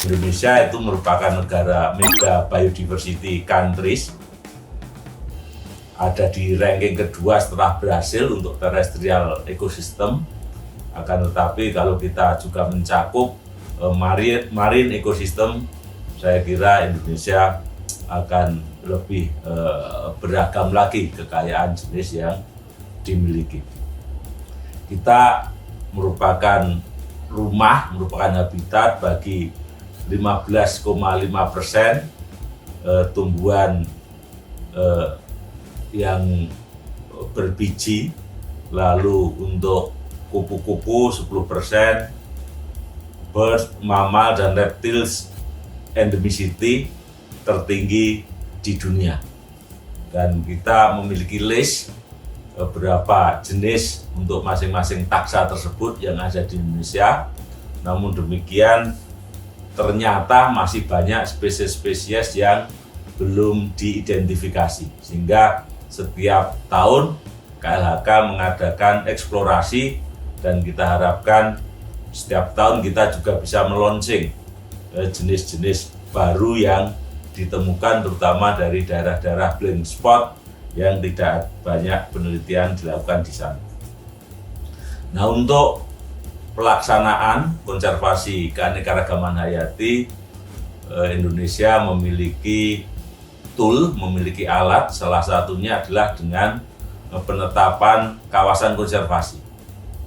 Indonesia itu merupakan negara mega biodiversity countries, ada di ranking kedua setelah Brasil untuk terrestrial ecosystem. Akan tetapi kalau kita juga mencakup marine ecosystem, saya kira Indonesia akan lebih beragam lagi kekayaan jenis yang dimiliki. Kita merupakan rumah, merupakan habitat bagi 15,5% tumbuhan yang berbiji, lalu untuk kupu-kupu 10%, bird, mammal, dan reptiles endemicity tertinggi di dunia. Dan kita memiliki list beberapa jenis untuk masing-masing taksa tersebut yang ada di Indonesia. Namun demikian, ternyata masih banyak spesies-spesies yang belum diidentifikasi, sehingga setiap tahun KLHK mengadakan eksplorasi dan kita harapkan setiap tahun kita juga bisa melonsing jenis-jenis baru yang ditemukan, terutama dari daerah-daerah blind spot yang tidak banyak penelitian dilakukan di sana. Nah, untuk pelaksanaan konservasi keanekaragaman hayati, Indonesia memiliki tool, memiliki alat, salah satunya adalah dengan penetapan kawasan konservasi,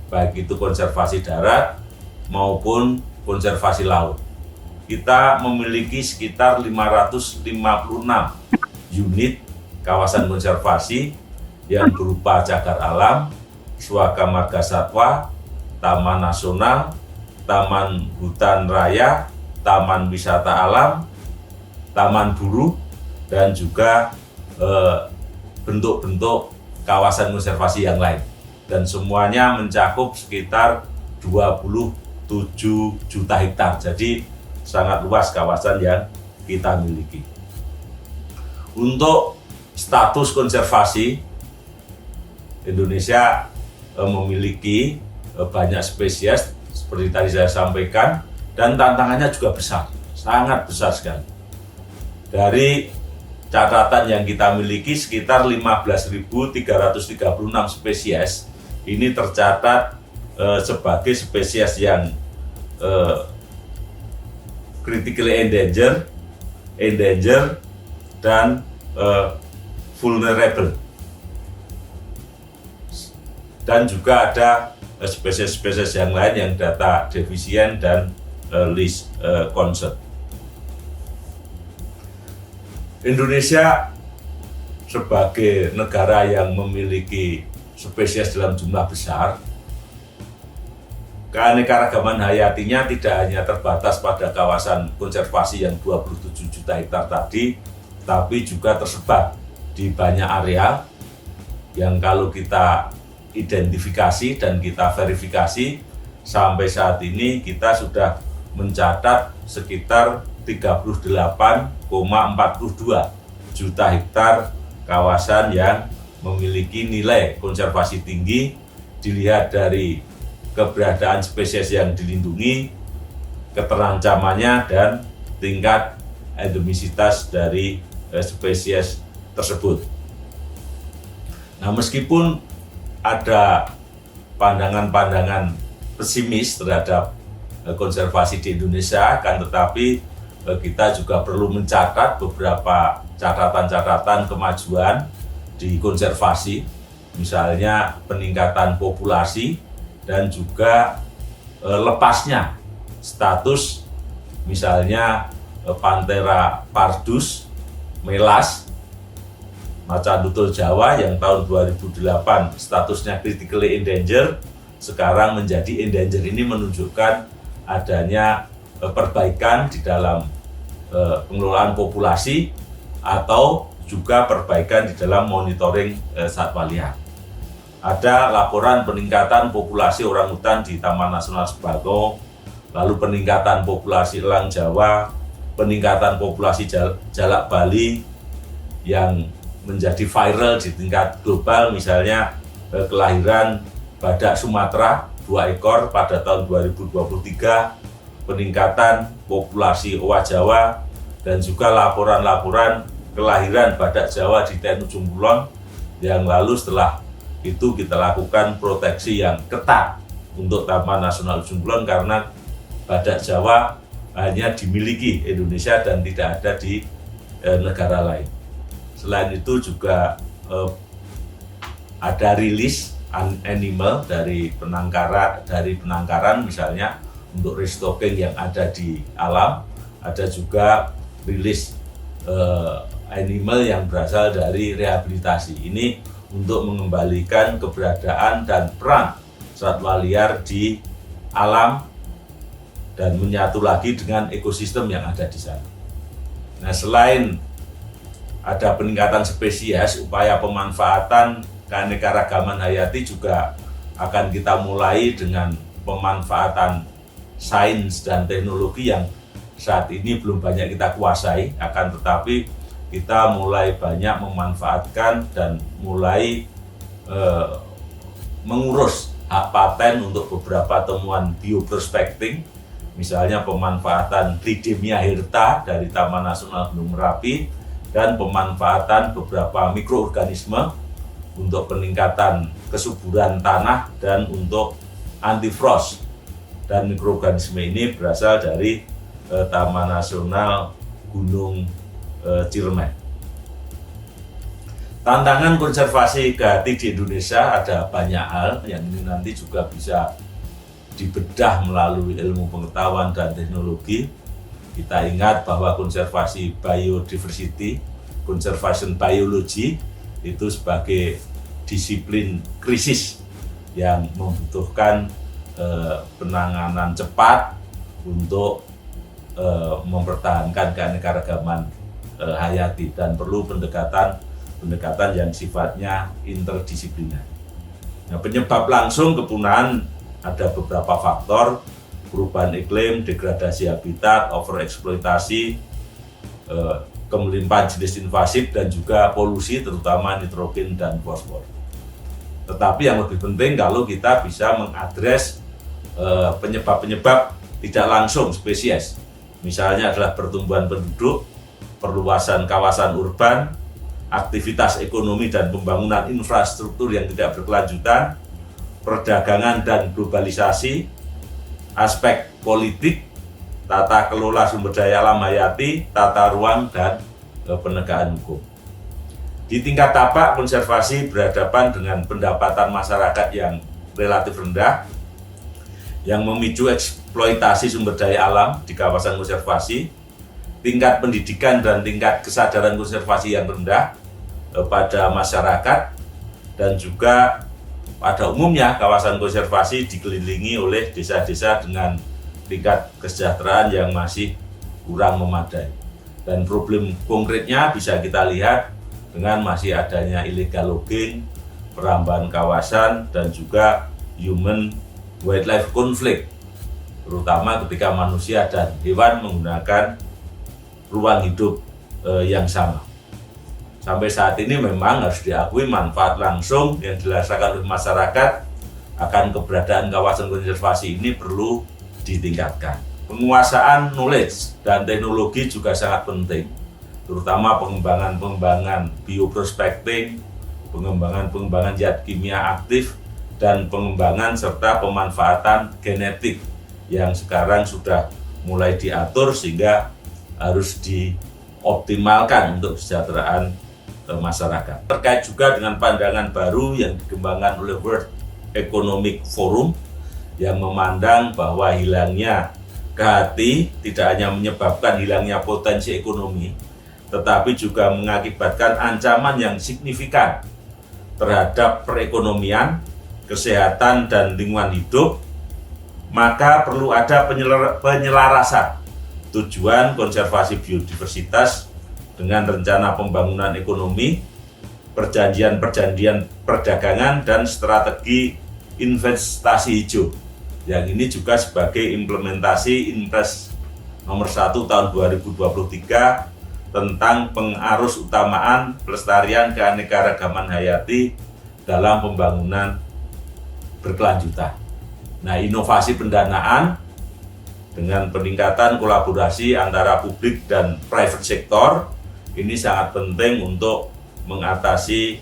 baik itu konservasi darat maupun konservasi laut. Kita memiliki sekitar 556 unit kawasan konservasi yang berupa cagar alam, suaka marga satwa, taman nasional, taman hutan raya, taman wisata alam, taman buru, dan juga bentuk-bentuk kawasan konservasi yang lain. Dan semuanya mencakup sekitar 27 juta hektar. Jadi sangat luas kawasan yang kita miliki. Untuk status konservasi, Indonesia memiliki banyak spesies seperti tadi saya sampaikan, dan tantangannya juga besar, sangat besar sekali. Dari catatan yang kita miliki, sekitar 15.336 spesies ini tercatat sebagai spesies yang critically endangered, dan vulnerable. Dan juga ada spesies-spesies yang lain yang data defisien dan list concern. Indonesia sebagai negara yang memiliki spesies dalam jumlah besar, keanekaragaman hayatinya tidak hanya terbatas pada kawasan konservasi yang 27 juta hektar tadi, tapi juga tersebar di banyak area yang kalau kita identifikasi dan kita verifikasi, sampai saat ini kita sudah mencatat sekitar 38,42 juta hektar kawasan yang memiliki nilai konservasi tinggi, dilihat dari keberadaan spesies yang dilindungi, keterancamannya, dan tingkat endemisitas dari spesies tersebut. Nah, meskipun ada pandangan-pandangan pesimis terhadap konservasi di Indonesia, kan tetapi kita juga perlu mencatat beberapa catatan-catatan kemajuan di konservasi, misalnya peningkatan populasi dan juga lepasnya status, misalnya Panthera pardus, melas, macan tutul Jawa yang tahun 2008 statusnya critically endangered, sekarang menjadi endangered. Ini menunjukkan adanya perbaikan di dalam pengelolaan populasi atau juga perbaikan di dalam monitoring satwa liar. Ada laporan peningkatan populasi orangutan di Taman Nasional Sebago, lalu peningkatan populasi elang Jawa, peningkatan populasi jalak Bali yang menjadi viral di tingkat global, misalnya kelahiran badak Sumatera 2 ekor pada tahun 2023, peningkatan populasi owa Jawa dan juga laporan-laporan kelahiran badak Jawa di Ujung Kulon yang lalu. Setelah itu kita lakukan proteksi yang ketat untuk Taman Nasional Ujung Kulon karena badak Jawa hanya dimiliki Indonesia dan tidak ada di negara lain. Selain itu juga ada rilis animal dari penangkaran misalnya untuk restocking yang ada di alam, ada juga rilis animal yang berasal dari rehabilitasi. Ini untuk mengembalikan keberadaan dan peran satwa liar di alam dan menyatu lagi dengan ekosistem yang ada di sana. Nah, selain ada peningkatan spesies, upaya pemanfaatan keanekaragaman hayati juga akan kita mulai dengan pemanfaatan sains dan teknologi yang saat ini belum banyak kita kuasai, akan tetapi kita mulai banyak memanfaatkan dan mulai mengurus hak paten untuk beberapa temuan bioprospecting, misalnya pemanfaatan Tridemia hirta dari Taman Nasional Gunung Merapi dan pemanfaatan beberapa mikroorganisme untuk peningkatan kesuburan tanah dan untuk anti frost. Dan mikroorganisme ini berasal dari Taman Nasional Gunung Ciremai. Tantangan konservasi hayati di Indonesia ada banyak hal yang ini nanti juga bisa dibedah melalui ilmu pengetahuan dan teknologi. Kita ingat bahwa konservasi biodiversity, conservation biology itu sebagai disiplin krisis yang membutuhkan penanganan cepat untuk mempertahankan keanekaragaman hayati dan perlu pendekatan yang sifatnya interdisipliner. Nah, penyebab langsung kepunahan ada beberapa faktor: perubahan iklim, degradasi habitat, overeksploitasi, kemelimpahan jenis invasif, dan juga polusi terutama nitrogen dan fosfor. Tetapi yang lebih penting kalau kita bisa mengadres penyebab-penyebab tidak langsung spesies, misalnya adalah pertumbuhan penduduk, perluasan kawasan urban, aktivitas ekonomi dan pembangunan infrastruktur yang tidak berkelanjutan, perdagangan dan globalisasi, aspek politik, tata kelola sumber daya alam hayati, tata ruang, dan penegakan hukum. Di tingkat tapak, konservasi berhadapan dengan pendapatan masyarakat yang relatif rendah, yang memicu eksploitasi sumber daya alam di kawasan konservasi, tingkat pendidikan dan tingkat kesadaran konservasi yang rendah pada masyarakat, dan juga pada umumnya kawasan konservasi dikelilingi oleh desa-desa dengan tingkat kesejahteraan yang masih kurang memadai. Dan problem konkretnya bisa kita lihat dengan masih adanya illegal logging, perambahan kawasan, dan juga human wildlife conflict, terutama ketika manusia dan hewan menggunakan ruang hidup yang sama. Sampai saat ini memang harus diakui manfaat langsung yang dirasakan oleh masyarakat akan keberadaan kawasan konservasi ini perlu ditingkatkan. Penguasaan knowledge dan teknologi juga sangat penting, terutama pengembangan bioprospecting, pengembangan zat kimia aktif, dan pengembangan serta pemanfaatan genetik yang sekarang sudah mulai diatur sehingga harus dioptimalkan untuk kesejahteraan masyarakat. Terkait juga dengan pandangan baru yang dikembangkan oleh World Economic Forum yang memandang bahwa hilangnya kehati tidak hanya menyebabkan hilangnya potensi ekonomi, tetapi juga mengakibatkan ancaman yang signifikan terhadap perekonomian, kesehatan, dan lingkungan hidup. Maka perlu ada penyelarasan tujuan konservasi biodiversitas dengan rencana pembangunan ekonomi, perjanjian perdagangan, dan strategi investasi hijau. Yang ini juga sebagai implementasi Impres nomor 1 tahun 2023 tentang pengarus utamaan pelestarian keanekaragaman hayati dalam pembangunan berkelanjutan. Nah, inovasi pendanaan Dengan peningkatan kolaborasi antara publik dan private sector, ini sangat penting untuk mengatasi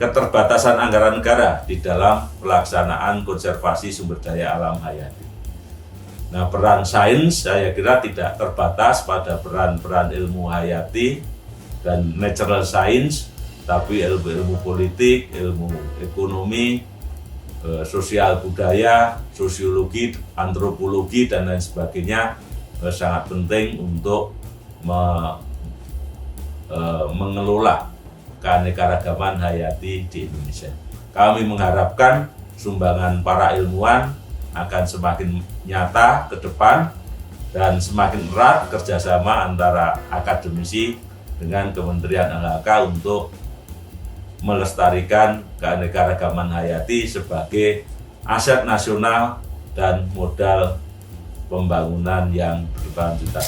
keterbatasan anggaran negara di dalam pelaksanaan konservasi sumber daya alam hayati. Nah, peran sains saya kira tidak terbatas pada peran-peran ilmu hayati dan natural science, tapi ilmu politik, ilmu ekonomi, sosial budaya, sosiologi, antropologi, dan lain sebagainya sangat penting untuk mengelola keanekaragaman hayati di Indonesia. Kami mengharapkan sumbangan para ilmuwan akan semakin nyata ke depan dan semakin erat kerjasama antara akademisi dengan Kementerian LHK untuk melestarikan keanekaragaman hayati sebagai aset nasional dan modal pembangunan yang berkelanjutan.